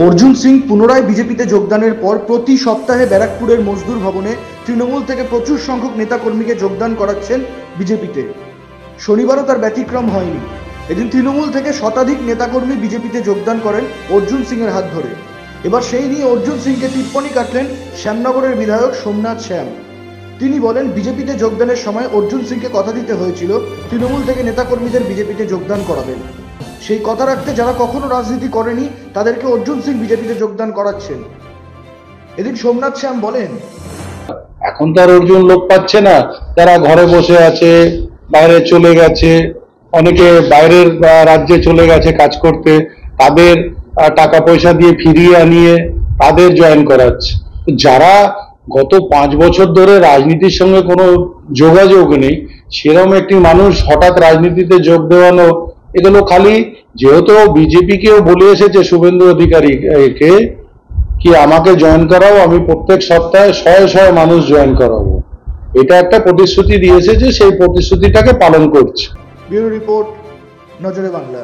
অর্জুন সিং পুনরায় বিজেপিতে যোগদানের পর প্রতি সপ্তাহে ব্যারাকপুরের মজদুর ভবনে তৃণমূল থেকে প্রচুর সংখ্যক নেতাকর্মীকে যোগদান করাচ্ছেন বিজেপিতে। শনিবারও তার ব্যতিক্রম হয়নি। এদিন তৃণমূল থেকে শতাধিক নেতাকর্মী বিজেপিতে যোগদান করেন অর্জুন সিংয়ের হাত ধরে। এবার সেই নিয়ে অর্জুন সিংকে টিপ্পনী কাটলেন শ্যামনগরের বিধায়ক সোমনাথ শ্যাম। তিনি বলেন, বিজেপিতে যোগদানের সময় অর্জুন সিংকে কথা দিতে হয়েছিল তৃণমূল থেকে নেতাকর্মীদের বিজেপিতে যোগদান করাবেন। সেই কথা রাখতে যারা কখনো রাজনীতি করেনি তাদেরকে অর্জুন সিং বিজেপিতে যোগদান করাচ্ছেন। এদিন সোমনাথ শ্যাম বলেন, এখন তো আর অর্জুন লোক পাচ্ছে না, যারা ঘরে বসে আছে, বাইরে চলে গেছে, অনেকে বাইরের রাজ্যে চলে গেছে কাজ করতে, তাদের টাকা পয়সা দিয়ে ফিরিয়ে আনিয়ে তাদের জয়েন করাচ্ছে। যারা গত 5 বছর ধরে রাজনীতির সঙ্গে কোনো যোগাযোগ নেই, সেরকম একটি মানুষ হঠাৎ রাজনীতিতে যোগ দেওয়ানো, এগুলো খালি, যেহেতু বিজেপিকেও বলে এসেছে শুভেন্দু অধিকারীকে কি আমাকে জয়েন করাও, আমি প্রত্যেক সপ্তাহে 100 মানুষ জয়েন করাবো, এটা একটা প্রতিশ্রুতি দিয়েছে, যে সেই প্রতিশ্রুতিটাকে পালন করছে। ব্যুরো রিপোর্ট, নজরে বাংলা।